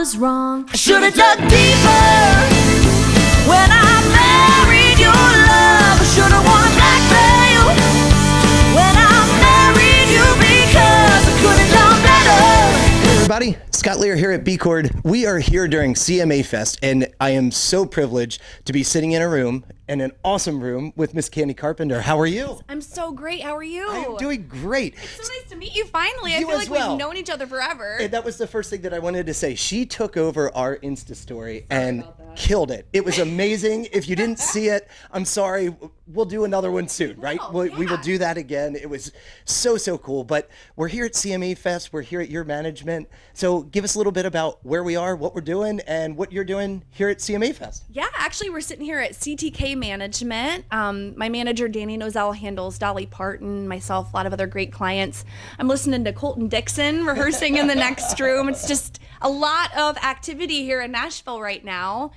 was wrong. I should have dug deeper when I married your love. I should have worn a black veil when I married you because I could have done better. Hey everybody, Scott Lear here at B Chord. We are here during CMA Fest, and I am so privileged to be sitting in a room, in an awesome room, with Miss Candi Carpenter. How are you? I'm so great. How are you? I am doing great. It's so nice to meet you finally. I You feel as like well. we've known each other forever. And that was the first thing that I wanted to say. She took over our Insta story and killed it. It was amazing. If you didn't see it, I'm sorry. We'll do another one soon, right? We will do that again. It was so cool. But we're here at CMA Fest. We're here at your management. So give us a little bit about where we are, what we're doing, and what you're doing here at CMA Fest. Yeah, actually, we're sitting here at CTK Management. My manager, Danny Nozell, handles Dolly Parton, myself, a lot of other great clients. I'm listening to Colton Dixon rehearsing in the next room. It's just a lot of activity here in Nashville right now.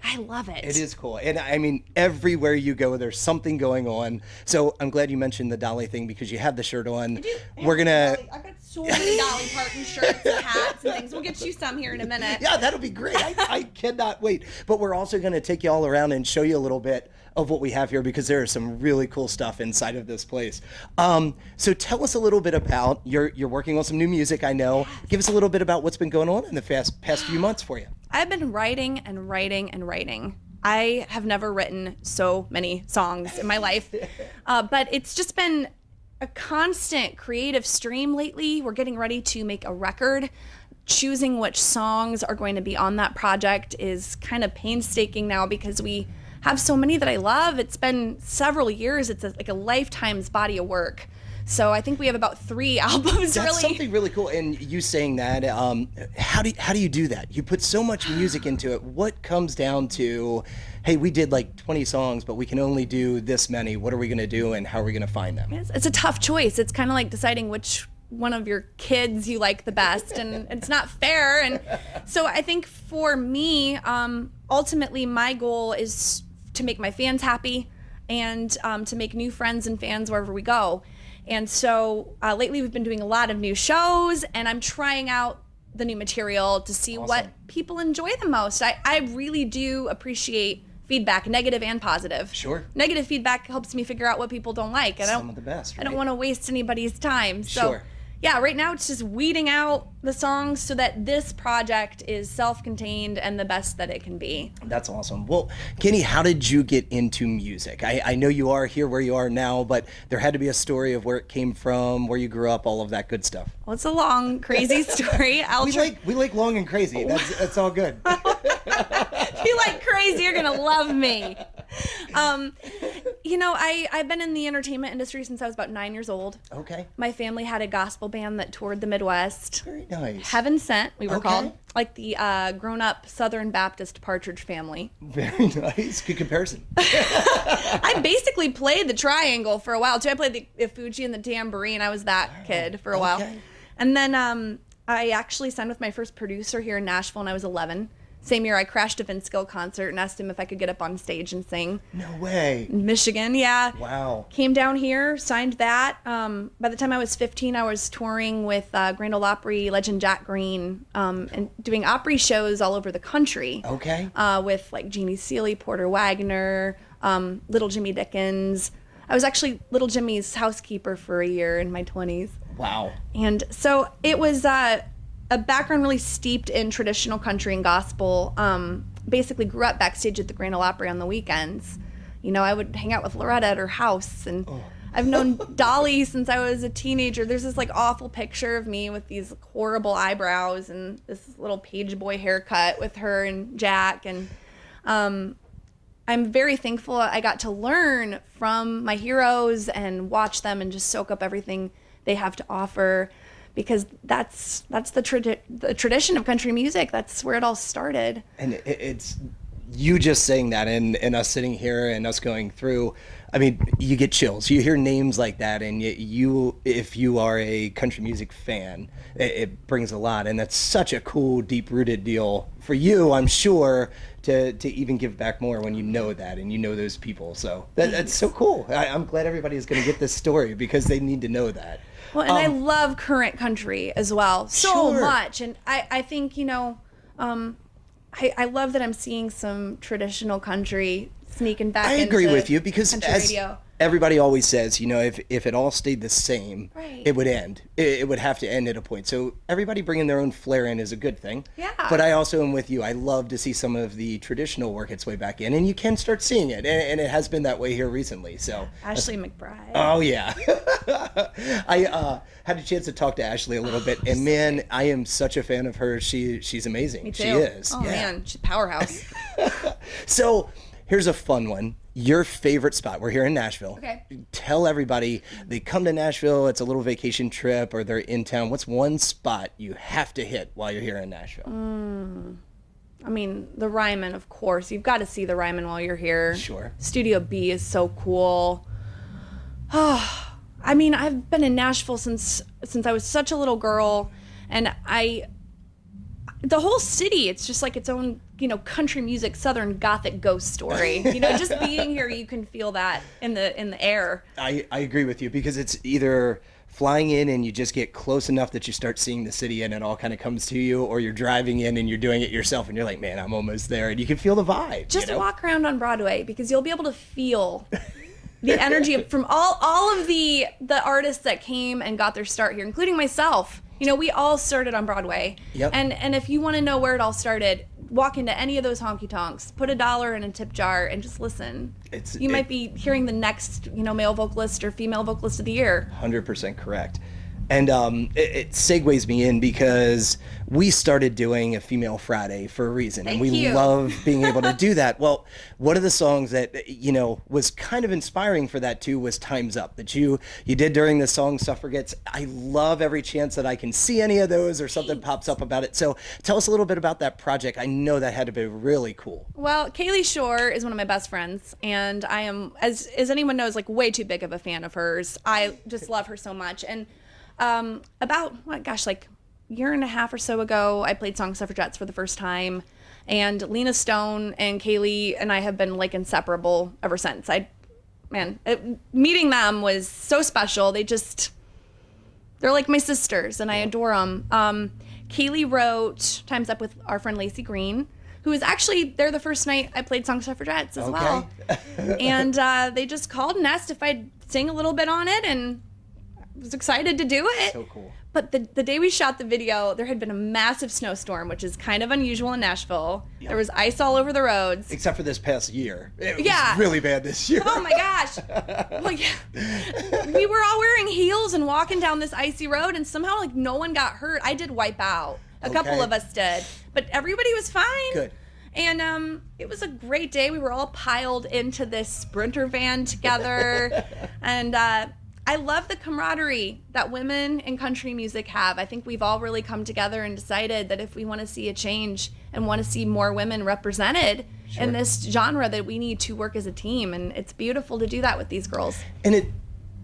I love it. It is cool. And I mean, everywhere you go, there's something going on. So I'm glad you mentioned the Dolly thing because you have the shirt on. We're going to... I've got so many Dolly Parton shirts and hats and things. We'll get you some here in a minute. Yeah, that'll be great. I cannot wait. But we're also going to take you all around and show you a little bit of what we have here because there is some really cool stuff inside of this place. So tell us a little bit about, you're working on some new music, I know. Give us a little bit about what's been going on in the past few months for you. I've been writing and writing and writing. I have never written so many songs in my life, but it's just been a constant creative stream lately. We're getting ready to make a record. Choosing which songs are going to be on that project is kind of painstaking now because we have so many that I love. It's been several years. It's like a lifetime's body of work. So I think we have about 3 albums. That's something really cool. And you saying that, how do you do that? You put so much music into it. What comes down to, hey, we did like 20 songs, but we can only do this many. What are we going to do and how are we going to find them? It's a tough choice. It's kind of like deciding which one of your kids you like the best, and it's not fair. And so I think for me, ultimately my goal is to make my fans happy and to make new friends and fans wherever we go. And so lately we've been doing a lot of new shows, and I'm trying out the new material to see what people enjoy the most. I really do appreciate feedback, negative and positive. Sure. Negative feedback helps me figure out what people don't like. And Some of the best, right? I don't want to waste anybody's time. So, Sure. yeah, right now it's just weeding out the songs so that this project is self-contained and the best that it can be. That's awesome. Well, Candi, how did you get into music? I know you are here where you are now, but there had to be a story of where it came from, where you grew up, all of that good stuff. Well, it's a long, crazy story. We like long and crazy. That's all good. If you like crazy, you're gonna love me. I've been in the entertainment industry since I was about 9 years old. Okay. My family had a gospel band that toured the Midwest. Very nice. Heaven Sent, we were Okay. called. Like the grown-up Southern Baptist Partridge Family. Very nice. Good comparison. I basically played the triangle for a while, too. I played the Fuji and the tambourine. I was that kid for a while. And then I actually signed with my first producer here in Nashville when I was 11. Same year, I crashed a Vince Gill concert and asked him if I could get up on stage and sing. No way. In Michigan, yeah. Wow. Came down here, signed that. By the time I was 15, I was touring with Grand Ole Opry legend Jack Green and doing Opry shows all over the country. Okay. With like Jeannie Seely, Porter Wagner, Little Jimmy Dickens. I was actually Little Jimmy's housekeeper for a year in my 20s. Wow. And so it was a background really steeped in traditional country and gospel. Basically grew up backstage at the Grand Ole Opry on the weekends. You know, I would hang out with Loretta at her house, and I've known Dolly since I was a teenager. There's this like awful picture of me with these horrible eyebrows and this little page boy haircut with her and Jack. And I'm very thankful I got to learn from my heroes and watch them and just soak up everything they have to offer. Because that's the tradition of country music. That's where it all started. And it's you just saying that and us sitting here and us going through, I mean, you get chills. You hear names like that, and you, if you are a country music fan, it brings a lot. And that's such a cool, deep-rooted deal for you, I'm sure, to even give back more when you know that and you know those people. So that's so cool. I'm glad everybody is going to get this story because they need to know that. Well, and I love current country as well so much. And I think, you know, I love that I'm seeing some traditional country sneaking back. I agree into with you because country as radio. everybody always says, if it all stayed the same, Right. it would end. It would have to end at a point. So everybody bringing their own flair in is a good thing. Yeah. But I also am with you. I love to see some of the traditional work its way back in, and you can start seeing it, and it has been that way here recently. So Ashley McBride. oh yeah, I had a chance to talk to Ashley a little bit, and man, I am such a fan of her. She's amazing. Me too. She is. Oh yeah. man, she's a powerhouse. So here's a fun one. Your favorite spot. We're here in Nashville. Okay. Tell everybody they come to Nashville. It's a little vacation trip, or they're in town. What's one spot you have to hit while you're here in Nashville? I mean, the Ryman, of course. You've got to see the Ryman while you're here. Sure. Studio B is so cool. I mean, I've been in Nashville since I was such a little girl, and the whole city, it's just like its own, country music, Southern Gothic ghost story. Just being here, you can feel that in the air. I agree with you because it's either flying in and you just get close enough that you start seeing the city and it all kind of comes to you, or you're driving in and you're doing it yourself and you're like, man, I'm almost there, and you can feel the vibe. Just walk around on Broadway because you'll be able to feel the energy from all of the artists that came and got their start here, including myself. We all started on Broadway. Yep. And if you want to know where it all started, walk into any of those honky tonks, put $1 in a tip jar, and just listen. You might be hearing the next, male vocalist or female vocalist of the year. 100% correct. And it segues me in because we started doing a Female Friday for a reason. And we love being able to do that. Well, one of the songs that, was kind of inspiring for that too was Time's Up, that you did during the song Suffragettes. I love every chance that I can see any of those or something pops up about it. So tell us a little bit about that project. I know that had to be really cool. Well, Kaylee Shore is one of my best friends. And I am, as anyone knows, like way too big of a fan of hers. I just love her so much. And about like a year and a half or so ago, I played Song Suffragettes for the first time, and Lena Stone and Kaylee and I have been like inseparable ever since. Meeting them was so special. They're like my sisters, and I adore them. Kaylee wrote Time's Up with our friend Lacey Green, who was actually there the first night I played Song Suffragettes as well. And they just called and asked if I'd sing a little bit on it, and was excited to do it. So cool. But the day we shot the video, there had been a massive snowstorm, which is kind of unusual in Nashville. Yep. There was ice all over the roads. Except for this past year. It was really bad this year. Oh my gosh. Well, yeah. We were all wearing heels and walking down this icy road, and somehow like no one got hurt. I did wipe out. A couple of us did. But everybody was fine. Good. And it was a great day. We were all piled into this Sprinter van together. And I love the camaraderie that women in country music have. I think we've all really come together and decided that if we want to see a change and want to see more women represented in this genre, that we need to work as a team. And it's beautiful to do that with these girls. And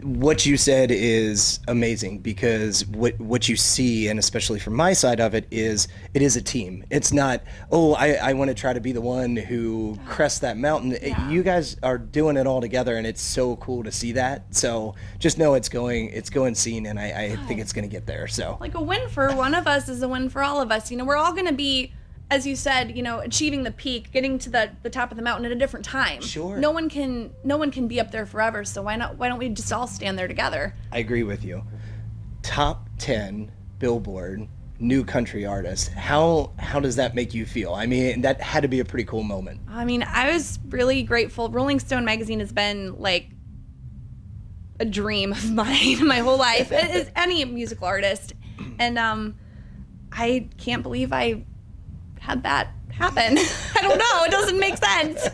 what you said is amazing, because what you see, and especially from my side of it is a team. It's not, I want to try to be the one who crests that mountain. Yeah. You guys are doing it all together, and it's so cool to see that. So just know it's going seen, and I think it's going to get there. So like a win for one of us is a win for all of us. We're all going to be, as you said, achieving the peak, getting to the top of the mountain at a different time. Sure. No one can be up there forever. So why don't we just all stand there together? I agree with you. Top 10 Billboard new country artist. How does that make you feel? I mean, that had to be a pretty cool moment. I mean, I was really grateful. Rolling Stone magazine has been like a dream of mine my whole life. It is any musical artist. And I can't believe I had that happen. I don't know. It doesn't make sense.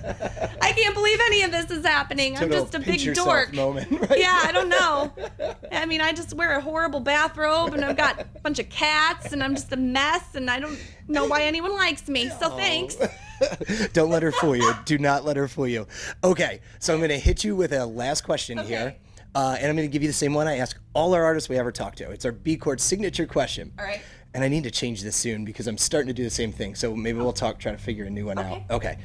I can't believe any of this is happening. I'm just a big dork. Moment, right? Yeah, I don't know. I mean, I just wear a horrible bathrobe, and I've got a bunch of cats, and I'm just a mess, and I don't know why anyone likes me. So thanks. Don't let her fool you. Do not let her fool you. Okay, so I'm going to hit you with a last question here. And I'm going to give you the same one I ask all our artists we ever talk to. It's our B-Chord signature question. All right. And I need to change this soon because I'm starting to do the same thing. So maybe we'll try to figure a new one out. Okay.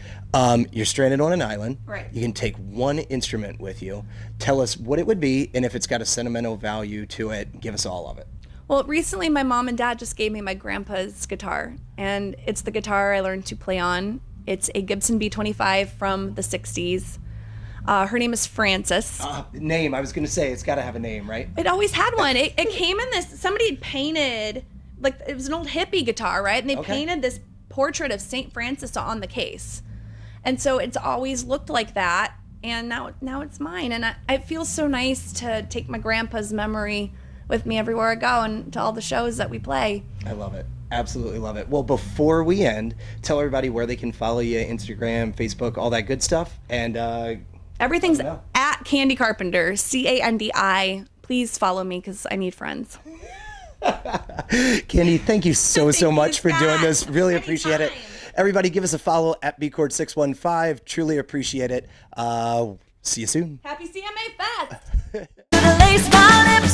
You're stranded on an island. Right. You can take one instrument with you. Tell us what it would be, and if it's got a sentimental value to it, give us all of it. Well, recently my mom and dad just gave me my grandpa's guitar, and it's the guitar I learned to play on. It's a Gibson B25 from the 60s. Her name is Frances. Name, I was going to say, it's got to have a name, right? It always had one. It came in this, somebody had painted, like it was an old hippie guitar, right? And they painted this portrait of St. Francis on the case. And so it's always looked like that. And now it's mine. And it feels so nice to take my grandpa's memory with me everywhere I go and to all the shows that we play. I love it. Absolutely love it. Well, before we end, tell everybody where they can follow you, Instagram, Facebook, all that good stuff. And everything's at Candi Carpenter, Candi. Please follow me because I need friends. Candi, thank you so much for doing this. Really appreciate it. Everybody give us a follow at bcord615. Truly appreciate it. See you soon. Happy CMA Fest. Lace my lips